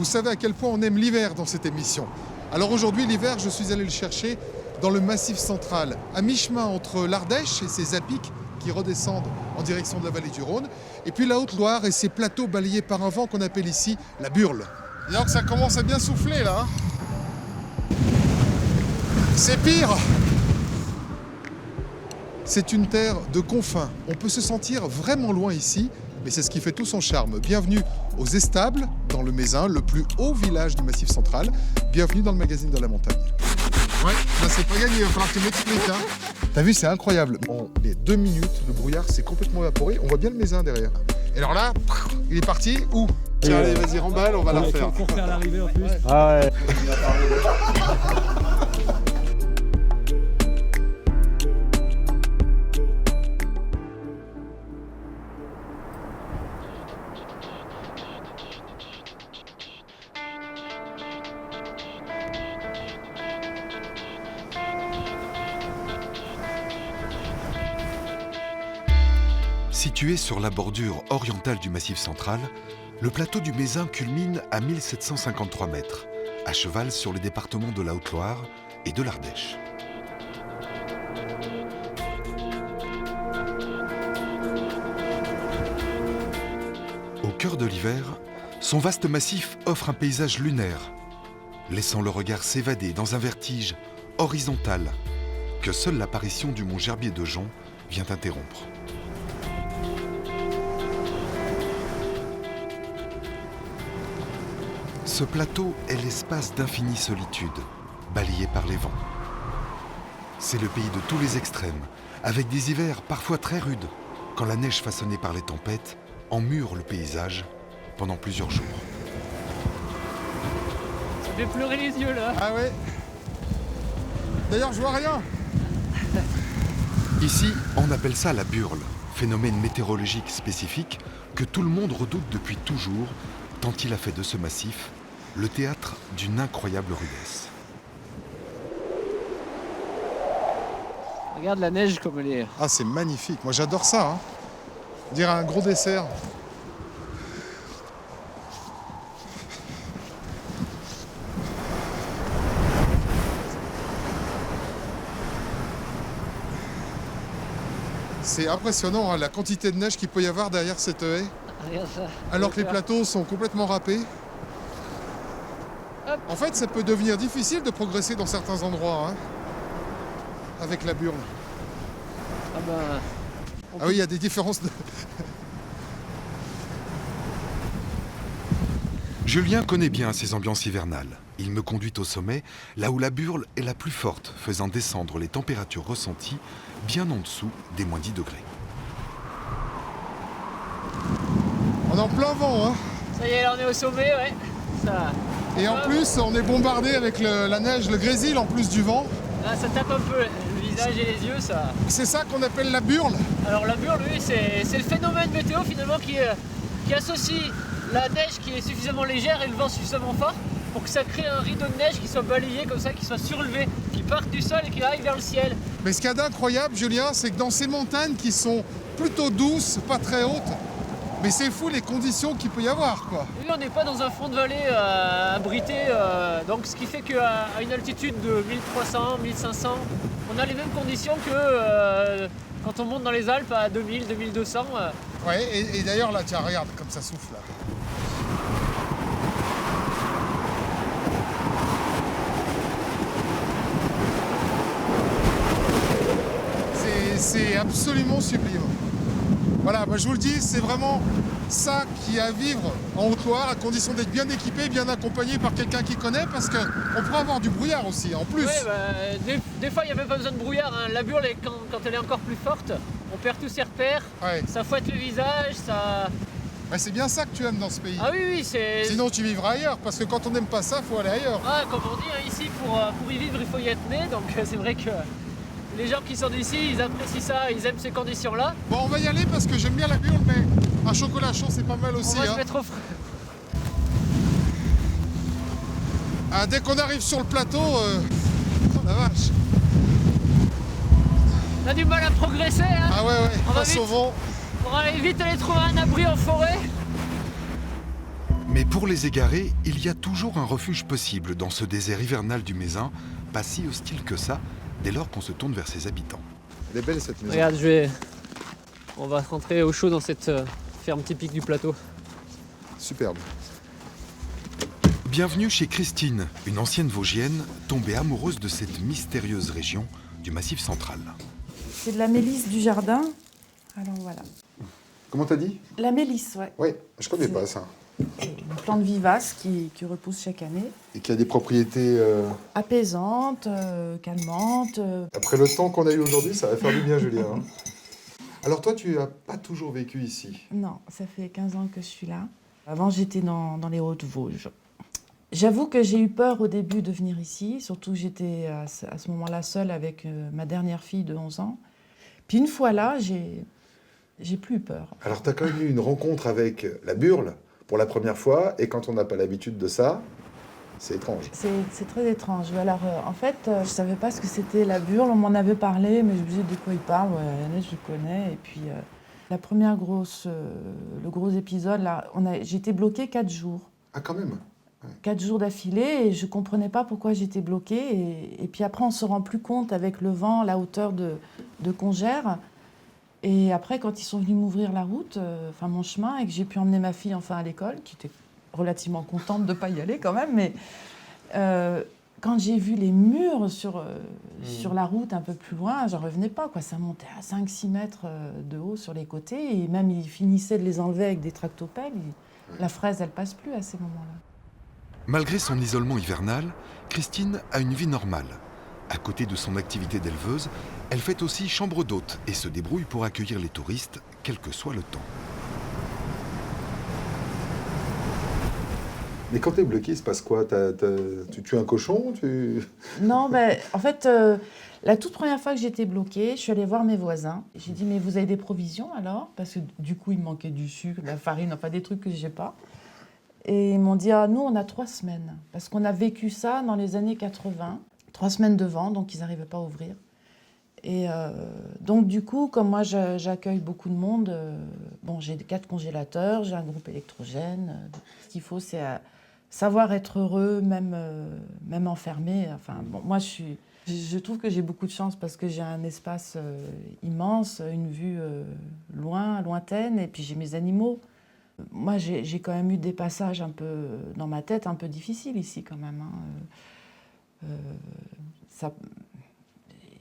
Vous savez à quel point on aime l'hiver dans cette émission. Alors aujourd'hui, l'hiver, je suis allé le chercher dans le Massif central, à mi-chemin entre l'Ardèche et ses apics qui redescendent en direction de la vallée du Rhône, et puis la Haute-Loire et ses plateaux balayés par un vent qu'on appelle ici la burle. D'ailleurs que ça commence à bien souffler là. Hein. C'est pire. C'est une terre de confins. On peut se sentir vraiment loin ici, mais c'est ce qui fait tout son charme. Bienvenue aux Estables, dans le Mézin, le plus haut village du Massif central. Bienvenue dans le magazine de la montagne. Ouais, là c'est pas gagné, il va falloir que tu m'expliques. Hein. T'as vu, c'est incroyable. En les 2 minutes, le brouillard s'est complètement évaporé. On voit bien le Mézin derrière. Et alors là, il est parti où? Tiens, allez, vas-y, remballe, on va la refaire. Pour faire l'arrivée en plus. Ouais. Ah ouais. Situé sur la bordure orientale du Massif central, le plateau du Mézin culmine à 1753 mètres, à cheval sur les départements de la Haute-Loire et de l'Ardèche. Au cœur de l'hiver, son vaste massif offre un paysage lunaire, laissant le regard s'évader dans un vertige horizontal que seule l'apparition du mont Gerbier de Jonc vient interrompre. Ce plateau est l'espace d'infinie solitude, balayé par les vents. C'est le pays de tous les extrêmes, avec des hivers parfois très rudes, quand la neige façonnée par les tempêtes emmure le paysage pendant plusieurs jours. Ça fait pleurer les yeux là. Ah ouais. D'ailleurs, je vois rien. Ici, on appelle ça la burle, phénomène météorologique spécifique que tout le monde redoute depuis toujours, tant il a fait de ce massif le théâtre d'une incroyable rudesse. Regarde la neige comme elle est. Ah, c'est magnifique. Moi, j'adore ça. Hein. On dirait un gros dessert. C'est impressionnant hein, la quantité de neige qu'il peut y avoir derrière cette haie. Regarde ça. Alors que les plateaux sont complètement râpés. Hop. En fait, ça peut devenir difficile de progresser dans certains endroits hein, avec la burle. Ah ben. Ah oui, il y a des différences de... Julien connaît bien ces ambiances hivernales. Il me conduit au sommet, là où la burle est la plus forte, faisant descendre les températures ressenties bien en dessous des -10 degrés. On est en plein vent, hein. Ça y est, là on est au sommet, ouais. Ça. Et en plus, on est bombardé avec la neige, le grésil en plus du vent. Là, ça tape un peu le visage et les yeux, ça. C'est ça qu'on appelle la burle. Alors la burle, oui, c'est le phénomène météo finalement qui associe la neige qui est suffisamment légère et le vent suffisamment fort pour que ça crée un rideau de neige qui soit balayé comme ça, qui soit surélevé, qui parte du sol et qui aille vers le ciel. Mais ce qu'il y a d'incroyable, Julien, c'est que dans ces montagnes qui sont plutôt douces, pas très hautes, mais c'est fou les conditions qu'il peut y avoir, quoi. Et on n'est pas dans un fond de vallée abrité, donc ce qui fait qu'à une altitude de 1300, 1500, on a les mêmes conditions que quand on monte dans les Alpes à 2000, 2200. Ouais, et d'ailleurs là, tiens, regarde comme ça souffle là. C'est absolument sublime. Voilà, moi je vous le dis, c'est vraiment ça qui est à vivre en Haute-Loire, à condition d'être bien équipé, bien accompagné par quelqu'un qui connaît, parce qu'on pourrait avoir du brouillard aussi, en plus. Ouais, bah, des fois, il n'y a même pas besoin de brouillard. Hein. La burle, quand elle est encore plus forte, on perd tous ses repères, Ouais. ça fouette le visage, ça... Bah, c'est bien ça que tu aimes dans ce pays. Ah oui, oui, c'est... Sinon tu vivras ailleurs, parce que quand on n'aime pas ça, il faut aller ailleurs. Ah, comme on dit, hein, ici, pour y vivre, il faut y être né, donc c'est vrai que les gens qui sont d'ici, ils apprécient ça, ils aiment ces conditions-là. Bon, on va y aller parce que j'aime bien la burle, mais un chocolat chaud, c'est pas mal aussi. On va se Hein. mettre au frais. Ah, dès qu'on arrive sur le plateau, oh la vache. On a du mal à progresser, hein. Ah ouais, On va face vite. au vent. On va vite aller trouver un abri en forêt. Mais pour les égarés, il y a toujours un refuge possible dans ce désert hivernal du Mézin, pas si hostile que ça, dès lors qu'on se tourne vers ses habitants. Elle est belle cette maison. Regarde, on va rentrer au chaud dans cette ferme typique du plateau. Superbe. Bienvenue chez Christine, une ancienne Vosgienne tombée amoureuse de cette mystérieuse région du Massif central. C'est de la mélisse du jardin. Alors voilà. Comment t'as dit? La mélisse, ouais. Oui, je connais pas ça. Une plante vivace qui repousse chaque année. Et qui a des propriétés... Apaisante, calmante. Après le temps qu'on a eu aujourd'hui, ça va faire du bien, Julien. Hein. Alors toi, tu n'as pas toujours vécu ici? Non, ça fait 15 ans que je suis là. Avant, j'étais dans les Hautes-Vosges. J'avoue que j'ai eu peur au début de venir ici, surtout que j'étais à ce moment-là seule avec ma dernière fille de 11 ans. Puis une fois là, j'ai plus eu peur. Alors tu as quand même eu une rencontre avec la burle pour la première fois, et quand on n'a pas l'habitude de ça, c'est étrange. C'est très étrange. Alors, en fait, je ne savais pas ce que c'était la burle. On m'en avait parlé, mais je me disais de quoi il parle. Ouais, je connais. Et puis, la première le gros épisode, là, j'ai été bloquée 4 jours. Ah, quand même? Ouais. 4 jours d'affilée, et je ne comprenais pas pourquoi j'étais bloquée. Et puis après, on ne se rend plus compte avec le vent, la hauteur de Congères. Et après, quand ils sont venus m'ouvrir la route, mon chemin, et que j'ai pu emmener ma fille à l'école, qui était relativement contente de ne pas y aller quand même, mais quand j'ai vu les murs sur la route un peu plus loin, j'en revenais pas, quoi. Ça montait à 5-6 mètres de haut sur les côtés, et même ils finissaient de les enlever avec des tractopelles. La fraise, elle passe plus à ces moments-là. Malgré son isolement hivernal, Christine a une vie normale. À côté de son activité d'éleveuse, elle fait aussi chambre d'hôte et se débrouille pour accueillir les touristes, quel que soit le temps. Mais quand t'es bloqué, il se passe quoi? Tu tues un cochon? Non, en fait, la toute première fois que j'étais bloquée, je suis allée voir mes voisins. J'ai dit, mais vous avez des provisions alors? Parce que du coup, il me manquait du sucre, de la farine, enfin des trucs que j'ai pas. Et ils m'ont dit, ah, nous, on a 3 semaines. Parce qu'on a vécu ça dans les années 80. 3 semaines de vent, donc ils n'arrivaient pas à ouvrir. Et donc, du coup, comme moi, j'accueille beaucoup de monde, j'ai 4 congélateurs, j'ai un groupe électrogène. Ce qu'il faut, c'est savoir être heureux, même enfermé. Enfin, moi, je trouve que j'ai beaucoup de chance parce que j'ai un espace immense, une vue lointaine, et puis j'ai mes animaux. Moi, j'ai quand même eu des passages un peu dans ma tête, un peu difficiles ici quand même.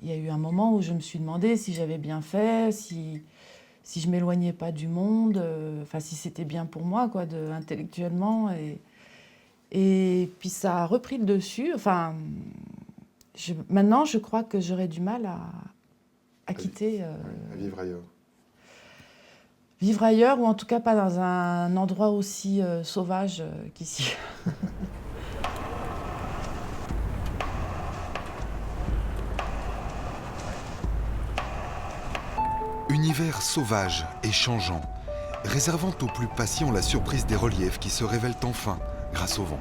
Il y a eu un moment où je me suis demandé si j'avais bien fait, si je m'éloignais pas du monde, si c'était bien pour moi, quoi, intellectuellement. Et puis ça a repris le dessus. Maintenant, je crois que j'aurais du mal à quitter. À vivre ailleurs. Vivre ailleurs, ou en tout cas pas dans un endroit aussi sauvage qu'ici. Univers sauvage et changeant, réservant aux plus patients la surprise des reliefs qui se révèlent enfin grâce au vent.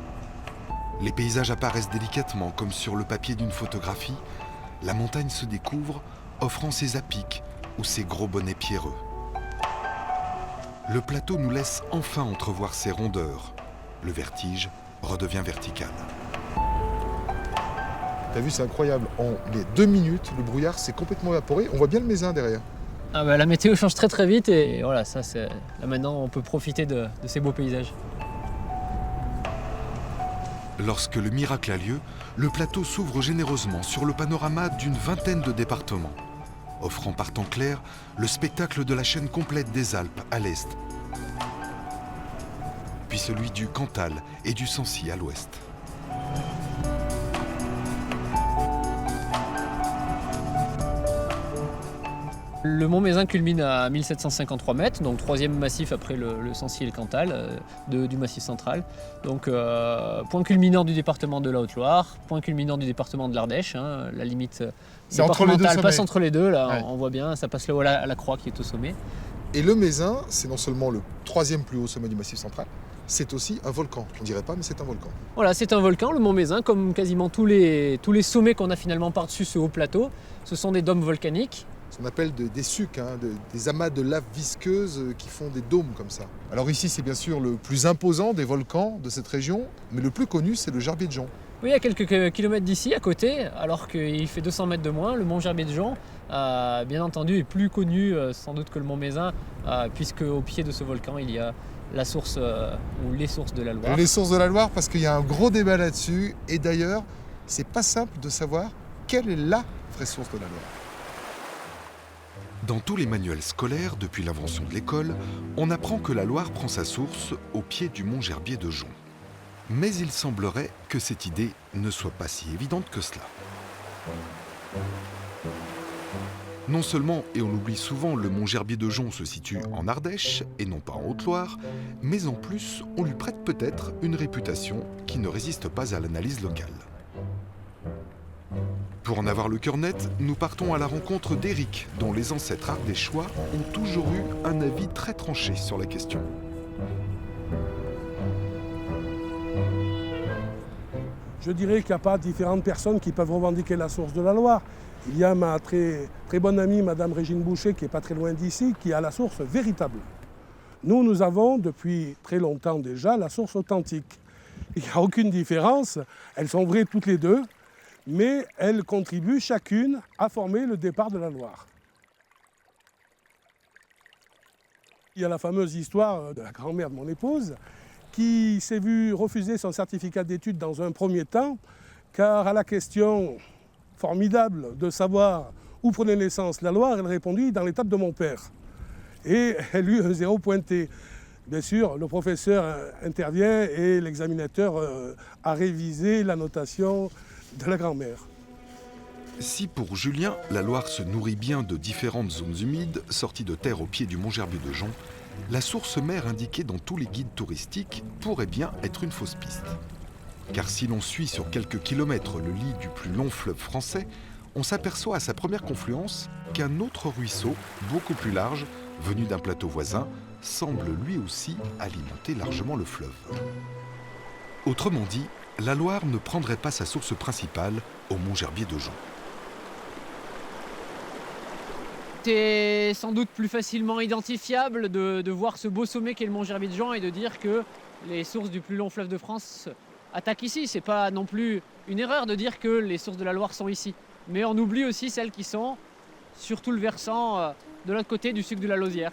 Les paysages apparaissent délicatement comme sur le papier d'une photographie. La montagne se découvre, offrant ses apics ou ses gros bonnets pierreux. Le plateau nous laisse enfin entrevoir ses rondeurs. Le vertige redevient vertical. T'as vu, c'est incroyable. En 2 minutes, le brouillard s'est complètement évaporé. On voit bien le Mézin derrière. Ah la météo change très très vite, et voilà, là maintenant on peut profiter de ces beaux paysages. Lorsque le miracle a lieu, le plateau s'ouvre généreusement sur le panorama d'une vingtaine de départements, offrant par temps clair le spectacle de la chaîne complète des Alpes à l'est, puis celui du Cantal et du Sancy à l'ouest. Le mont Mézin culmine à 1753 mètres, donc 3e massif après le Sancy et le Cantal du massif central. Donc point culminant du département de la Haute-Loire, point culminant du département de l'Ardèche, la limite départementale passe entre les deux, là ouais. On voit bien, ça passe là-haut à la croix qui est au sommet. Et le Mézin, c'est non seulement le 3e plus haut sommet du massif central, c'est aussi un volcan. On dirait pas, mais c'est un volcan. Voilà, c'est un volcan, le mont Mézin, comme quasiment tous les sommets qu'on a finalement par-dessus ce haut plateau. Ce sont des dômes volcaniques. ce qu'on appelle des sucs, hein, des amas de lave visqueuse qui font des dômes comme ça. Alors ici, c'est bien sûr le plus imposant des volcans de cette région, mais le plus connu, c'est le Gerbier de Jonc. Oui, à quelques kilomètres d'ici, à côté, alors qu'il fait 200 mètres de moins, le mont Gerbier de Jonc, bien entendu, est plus connu sans doute que le mont Mézin, puisque au pied de ce volcan, il y a la source ou les sources de la Loire. Les sources de la Loire, parce qu'il y a un gros débat là-dessus, et d'ailleurs, c'est pas simple de savoir quelle est la vraie source de la Loire. Dans tous les manuels scolaires, depuis l'invention de l'école, on apprend que la Loire prend sa source au pied du mont Gerbier de Jonc. Mais il semblerait que cette idée ne soit pas si évidente que cela. Non seulement, et on l'oublie souvent, le mont Gerbier de Jonc se situe en Ardèche et non pas en Haute-Loire, mais en plus, on lui prête peut-être une réputation qui ne résiste pas à l'analyse locale. Pour en avoir le cœur net, nous partons à la rencontre d'Éric, dont les ancêtres ardéchois ont toujours eu un avis très tranché sur la question. Je dirais qu'il n'y a pas différentes personnes qui peuvent revendiquer la source de la Loire. Il y a ma très bonne amie, Madame Régine Boucher, qui n'est pas très loin d'ici, qui a la source véritable. Nous avons depuis très longtemps déjà la source authentique. Il n'y a aucune différence, elles sont vraies toutes les deux, mais elles contribuent chacune à former le départ de la Loire. Il y a la fameuse histoire de la grand-mère de mon épouse, qui s'est vue refuser son certificat d'études dans un premier temps, car à la question formidable de savoir où prenait naissance la Loire, elle répondit dans l'étape de mon père. Et elle eut un 0 pointé. Bien sûr, le professeur intervient et l'examinateur a révisé la notation de la grand-mère. Si pour Julien, la Loire se nourrit bien de différentes zones humides sorties de terre au pied du mont Gerbier de Jonc, la source mère indiquée dans tous les guides touristiques pourrait bien être une fausse piste. Car si l'on suit sur quelques kilomètres le lit du plus long fleuve français, on s'aperçoit à sa première confluence qu'un autre ruisseau, beaucoup plus large, venu d'un plateau voisin, semble lui aussi alimenter largement le fleuve. Autrement dit, la Loire ne prendrait pas sa source principale au mont Gerbier de Jonc. C'est sans doute plus facilement identifiable de voir ce beau sommet qu'est le mont Gerbier de Jonc et de dire que les sources du plus long fleuve de France attaquent ici. C'est pas non plus une erreur de dire que les sources de la Loire sont ici. Mais on oublie aussi celles qui sont sur tout le versant de l'autre côté du suc de la Lausière.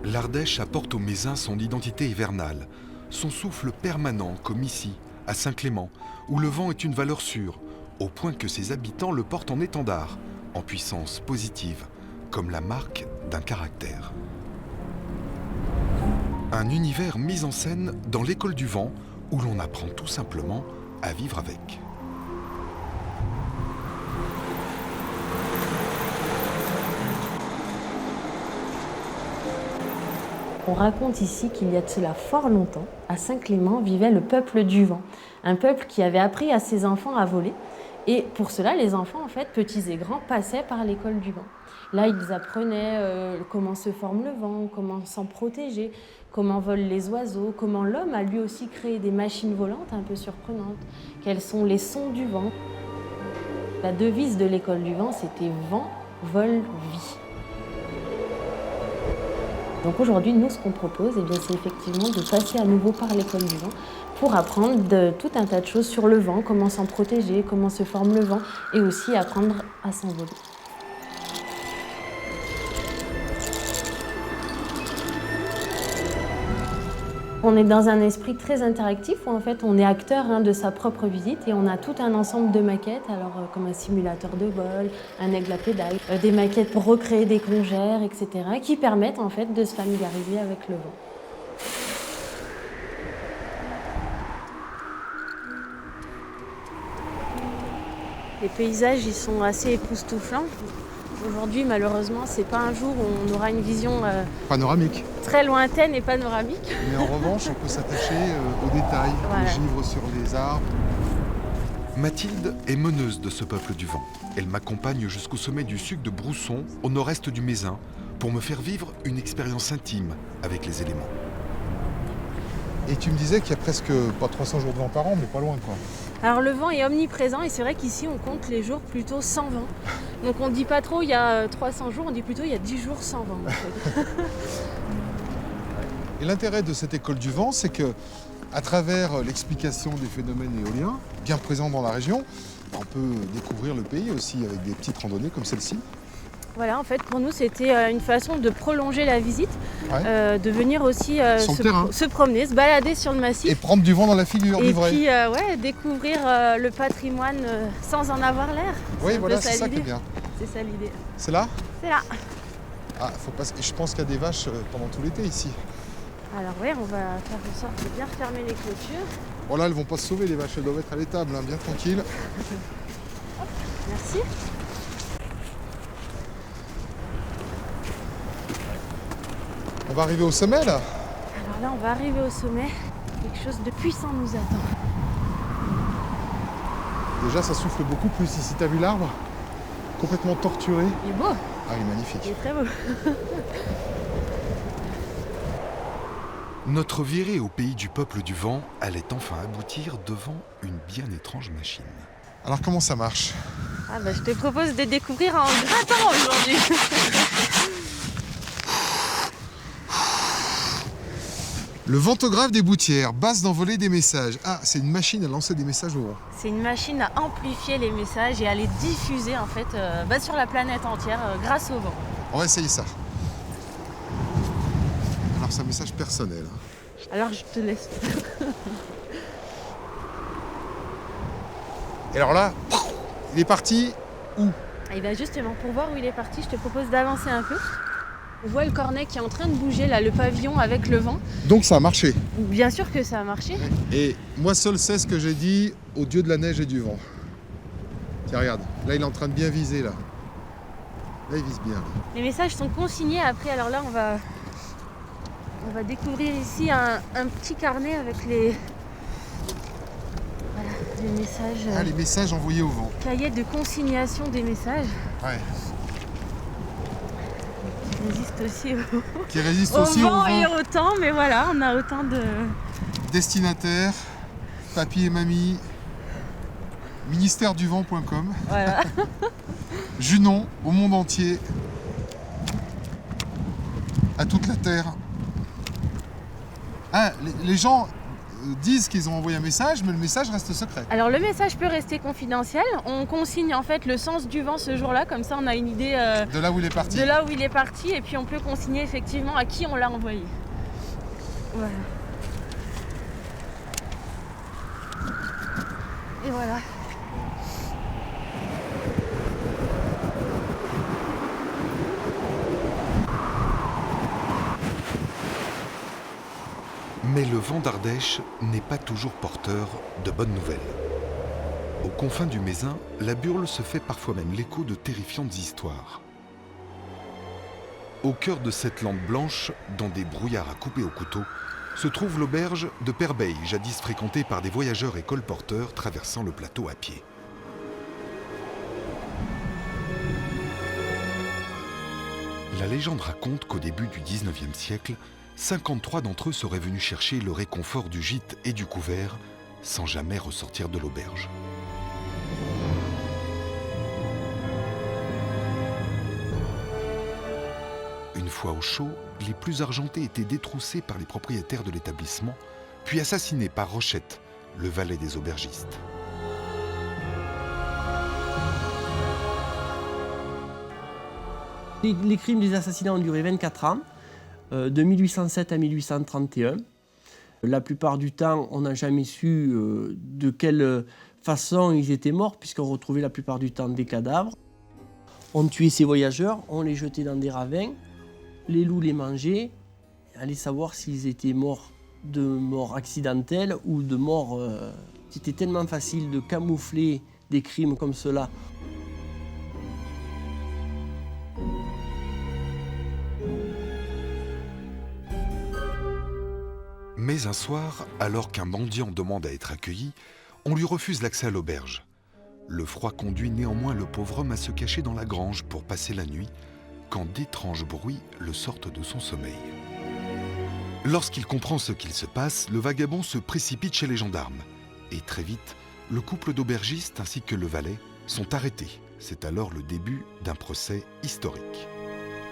L'Ardèche apporte au Mézin son identité hivernale, son souffle permanent comme ici, à Saint-Clément, où le vent est une valeur sûre, au point que ses habitants le portent en étendard, en puissance positive, comme la marque d'un caractère. Un univers mis en scène dans l'école du vent, où l'on apprend tout simplement à vivre avec. On raconte ici qu'il y a de cela fort longtemps, à Saint-Clément vivait le peuple du vent, un peuple qui avait appris à ses enfants à voler. Et pour cela, les enfants, en fait, petits et grands, passaient par l'école du vent. Là, ils apprenaient comment se forme le vent, comment s'en protéger, comment volent les oiseaux, comment l'homme a lui aussi créé des machines volantes un peu surprenantes, quels sont les sons du vent. La devise de l'école du vent, c'était « Vent, vol, vie ». Donc aujourd'hui, nous, ce qu'on propose, c'est effectivement de passer à nouveau par l'école du vent pour apprendre tout un tas de choses sur le vent, comment s'en protéger, comment se forme le vent, et aussi apprendre à s'envoler. On est dans un esprit très interactif où en fait on est acteur de sa propre visite et on a tout un ensemble de maquettes, alors comme un simulateur de vol, un aigle à pédale, des maquettes pour recréer des congères, etc., qui permettent en fait de se familiariser avec le vent. Les paysages, ils sont assez époustouflants. Aujourd'hui, malheureusement, c'est pas un jour où on aura une vision Panoramique. très lointaine et panoramique. Mais en revanche, on peut s'attacher aux détails, Voilà. les givres sur les arbres. Mathilde est meneuse de ce peuple du vent. Elle m'accompagne jusqu'au sommet du Suc de Brousson, au nord-est du Mézin, pour me faire vivre une expérience intime avec les éléments. Et tu me disais qu'il y a presque pas 300 jours de vent par an, mais pas loin quoi. Alors le vent est omniprésent et c'est vrai qu'ici on compte les jours plutôt sans vent. Donc on ne dit pas trop il y a 300 jours, on dit plutôt il y a 10 jours sans vent. En fait. Et l'intérêt de cette école du vent, c'est que à travers l'explication des phénomènes éoliens, bien présents dans la région, on peut découvrir le pays aussi avec des petites randonnées comme celle-ci. Voilà, en fait pour nous c'était une façon de prolonger la visite, de venir aussi se promener, se balader sur le massif. Et prendre du vent dans la figure, du vrai. Et puis découvrir le patrimoine sans en avoir l'air. Oui, voilà, c'est ça qui est bien. C'est ça l'idée. C'est là? C'est là. Ah, faut pas... Je pense qu'il y a des vaches pendant tout l'été ici. Alors oui, on va faire en sorte de bien refermer les clôtures. Bon là, elles vont pas se sauver les vaches, elles doivent être à l'étable, hein, bien tranquilles. Hop, merci. On va arriver au sommet là. Alors là, on va arriver au sommet. Quelque chose de puissant nous attend. Déjà, ça souffle beaucoup plus ici. T'as vu l'arbre? Complètement torturé. Il est beau. Ah, il est magnifique. Il est très beau. Notre virée au pays du peuple du vent allait enfin aboutir devant une bien étrange machine. Alors, comment ça marche? Ah bah, je te propose de découvrir en grattant aujourd'hui. Le ventographe des Boutières, base d'envoler des messages. Ah, c'est une machine à lancer des messages au vent. C'est une machine à amplifier les messages et à les diffuser en fait sur la planète entière grâce au vent. On va essayer ça. Alors, c'est un message personnel. Alors je te laisse. Et alors là, il est parti où? Et bien justement, pour voir où il est parti, je te propose d'avancer un peu. On voit le cornet qui est en train de bouger, là, le pavillon avec le vent. Donc ça a marché. Bien sûr que ça a marché. Et moi seul sais ce que j'ai dit au dieu de la neige et du vent. Tiens, regarde, là il est en train de bien viser, là. Là il vise bien. Les messages sont consignés après, alors là on va découvrir ici un petit carnet avec les messages. Ah, les messages envoyés au vent. Cahier de consignation des messages. Ouais. Résiste aussi Qui résiste au aussi au vent vent. et au temps, mais voilà, on a autant de... Destinataire, papy et mamie, ministèreduvent.com. Voilà. Junon, au monde entier, à toute la Terre. Ah, les gens disent qu'ils ont envoyé un message, mais le message reste secret. Alors le message peut rester confidentiel. On consigne en fait le sens du vent ce jour-là, comme ça on a une idée De là où il est parti. de là où il est parti, et puis on peut consigner effectivement à qui on l'a envoyé. Voilà. Et voilà. Mais le vent d'Ardèche n'est pas toujours porteur de bonnes nouvelles. Aux confins du Mézin, la Burle se fait parfois même l'écho de terrifiantes histoires. Au cœur de cette lande blanche, dans des brouillards à couper au couteau, se trouve l'auberge de Perbeil, jadis fréquentée par des voyageurs et colporteurs traversant le plateau à pied. La légende raconte qu'au début du 19e siècle, 53 d'entre eux seraient venus chercher le réconfort du gîte et du couvert sans jamais ressortir de l'auberge. Une fois au chaud, les plus argentés étaient détroussés par les propriétaires de l'établissement, puis assassinés par Rochette, le valet des aubergistes. Les crimes des assassinats ont duré 24 ans, de 1807 à 1831. La plupart du temps, on n'a jamais su de quelle façon ils étaient morts, puisqu'on retrouvait la plupart du temps des cadavres. On tuait ces voyageurs, on les jetait dans des ravins, les loups les mangeaient, allez savoir s'ils étaient morts de mort accidentelle ou de mort... C'était tellement facile de camoufler des crimes comme cela. Mais un soir, alors qu'un mendiant demande à être accueilli, on lui refuse l'accès à l'auberge. Le froid conduit néanmoins le pauvre homme à se cacher dans la grange pour passer la nuit, quand d'étranges bruits le sortent de son sommeil. Lorsqu'il comprend ce qu'il se passe, le vagabond se précipite chez les gendarmes. Et très vite, le couple d'aubergistes ainsi que le valet sont arrêtés. C'est alors le début d'un procès historique.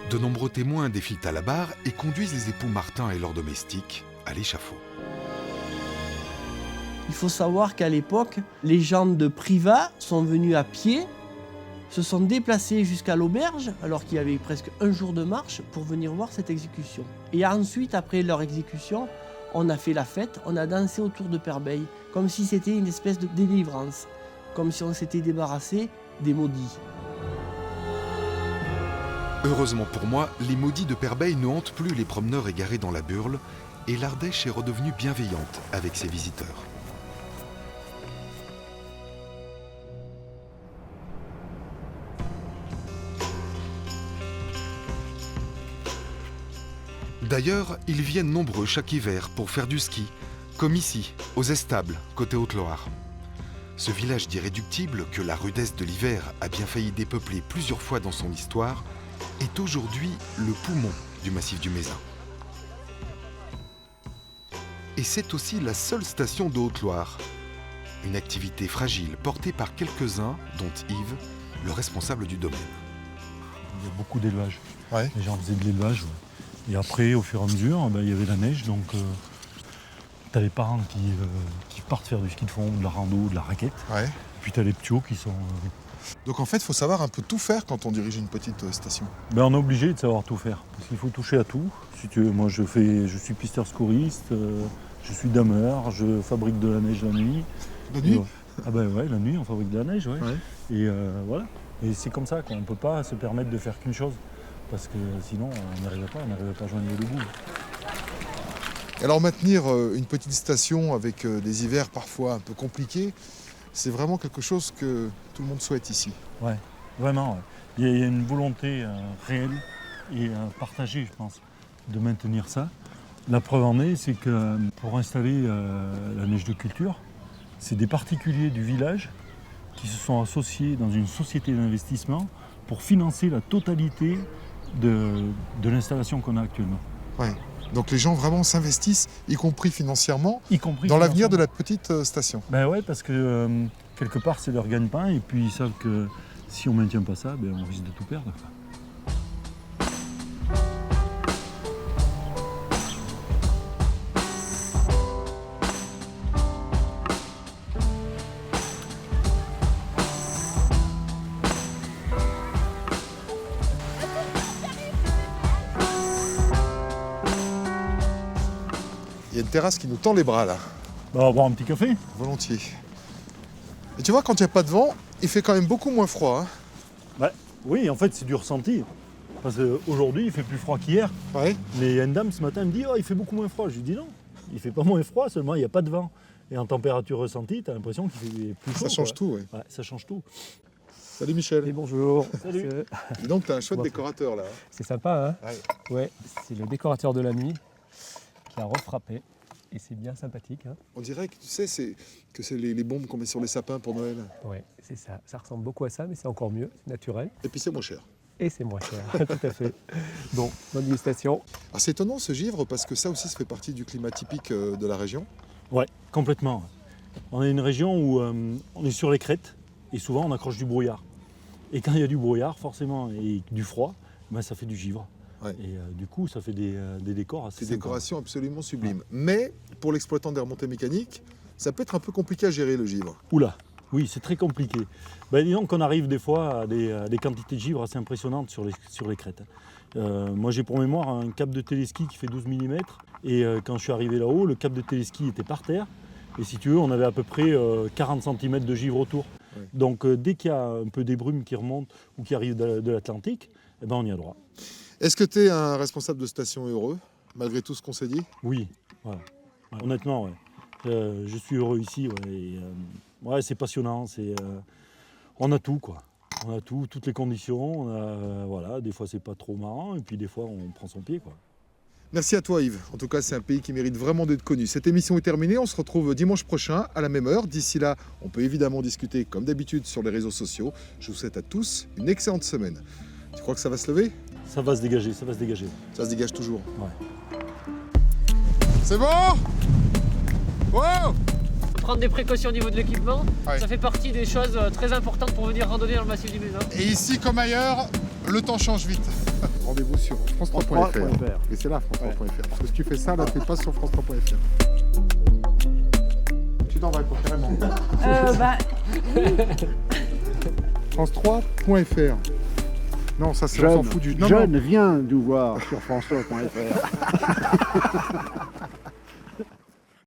De nombreux témoins défilent à la barre et conduisent les époux Martin et leurs domestiques à l'échafaud. Il faut savoir qu'à l'époque, les gens de Privas sont venus à pied, se sont déplacés jusqu'à l'auberge, alors qu'il y avait presque un jour de marche, pour venir voir cette exécution. Et ensuite, après leur exécution, on a fait la fête, on a dansé autour de Père-Beil, comme si c'était une espèce de délivrance, comme si on s'était débarrassé des maudits. Heureusement pour moi, les maudits de Père-Beil ne hantent plus les promeneurs égarés dans la Burle, et l'Ardèche est redevenue bienveillante avec ses visiteurs. D'ailleurs, ils viennent nombreux chaque hiver pour faire du ski, comme ici, aux Estables, côté Haute-Loire. Ce village d'irréductibles, que la rudesse de l'hiver a bien failli dépeupler plusieurs fois dans son histoire, est aujourd'hui le poumon du massif du Mézin. Et c'est aussi la seule station de Haute-Loire. Une activité fragile portée par quelques-uns, dont Yves, le responsable du domaine. Il y a beaucoup d'élevage. Ouais. Les gens faisaient de l'élevage. Ouais. Et après, au fur et à mesure, il y avait la neige, donc tu as les parents qui partent faire du ski de fond, de la rando, de la raquette. Ouais. Puis tu as les ptios qui sont... Donc en fait, il faut savoir un peu tout faire quand on dirige une petite station. on est obligé de savoir tout faire, parce qu'il faut toucher à tout. Si tu veux, moi je suis pisteur scouriste, je suis dameur, je fabrique de la neige la nuit. La nuit ? Ah ben ouais, la nuit on fabrique de la neige, ouais. Ouais. Et voilà. Et c'est comme ça, quoi. On ne peut pas se permettre de faire qu'une chose. Parce que sinon, on n'arriverait pas à joindre les deux bouts. Alors maintenir une petite station avec des hivers parfois un peu compliqués, c'est vraiment quelque chose que tout le monde souhaite ici. Ouais, vraiment. Ouais. Il y a une volonté réelle et partagée, je pense, de maintenir ça. La preuve en est, c'est que pour installer la neige de culture, c'est des particuliers du village qui se sont associés dans une société d'investissement pour financer la totalité de l'installation qu'on a actuellement. Ouais. Donc les gens vraiment s'investissent, y compris financièrement, Y compris dans l'avenir de financièrement. la petite station. Ben ouais, parce que quelque part c'est leur gagne-pain et puis ils savent que si on ne maintient pas ça, on risque de tout perdre. Il y a une terrasse qui nous tend les bras là, On va boire un petit café. volontiers. Et tu vois, quand il n'y a pas de vent, il fait quand même beaucoup moins froid. Hein. Oui, en fait c'est du ressenti. Parce qu'aujourd'hui il fait plus froid qu'hier. Ouais. Mais il y a une dame ce matin elle me dit il fait beaucoup moins froid. Je lui dis non, il fait pas moins froid, seulement il n'y a pas de vent. Et en température ressentie, tu as l'impression qu'il fait plus chaud. Ça change quoi. tout, ouais. Ouais, ça change tout. Salut Michel. Et bonjour. Salut. Dis donc, t'as un chouette Bon. décorateur là. C'est sympa, hein? Ouais. Ouais, c'est le décorateur de la nuit qui a refrappé. Et c'est bien sympathique. Hein? On dirait que tu sais, c'est les bombes qu'on met sur les sapins pour Noël. Ouais, c'est ça. Ça ressemble beaucoup à ça, mais c'est encore mieux, c'est naturel. Et puis c'est moins cher. Et c'est moins cher, tout à fait. Bon, bonne dégustation. Alors c'est étonnant ce givre parce que ça aussi ça fait partie du climat typique de la région. Ouais, complètement. On est une région où on est sur les crêtes et souvent on accroche du brouillard. Et quand il y a du brouillard, forcément, et du froid, ça fait du givre. Ouais. Et du coup, ça fait des décors assez Des sympas. décorations absolument sublimes. Mais pour l'exploitant des remontées mécaniques, ça peut être un peu compliqué à gérer le givre. Oula, oui, c'est très compliqué. Disons qu'on arrive des fois à des quantités de givre assez impressionnantes sur les crêtes. Moi, j'ai pour mémoire un câble de téléski qui fait 12 mm. Et quand je suis arrivé là-haut, le câble de téléski était par terre. Et si tu veux, on avait à peu près 40 cm de givre autour. Ouais. Donc dès qu'il y a un peu des brumes qui remontent ou qui arrivent de l'Atlantique, on y a droit. Est-ce que tu es un responsable de station heureux, malgré tout ce qu'on s'est dit? Oui, voilà. Ouais, honnêtement, ouais. Je suis heureux ici. Ouais, et, c'est passionnant. On a tout, quoi. On a tout, toutes les conditions. Voilà, des fois, c'est pas trop marrant. Et puis, des fois, on prend son pied, quoi. Merci à toi Yves. En tout cas, c'est un pays qui mérite vraiment d'être connu. Cette émission est terminée. On se retrouve dimanche prochain à la même heure. D'ici là, on peut évidemment discuter comme d'habitude sur les réseaux sociaux. Je vous souhaite à tous une excellente semaine. Tu crois que ça va se lever? Ça va se dégager, ça va se dégager. Ça se dégage toujours. Ouais. C'est bon? Wow! Prendre des précautions au niveau de l'équipement, Ouais. ça fait partie des choses très importantes pour venir randonner dans le massif du Mézin. Et ici, comme ailleurs, le temps change vite. Rendez-vous sur france3.fr. Et c'est là, france3.fr. Parce que si tu fais ça, là, t'es pas sur france3.fr. Tu t'en vas, quoi, carrément. France3.fr. Non, ça, c'est on s'en fout du... Non, John vient nous voir sur France3.fr.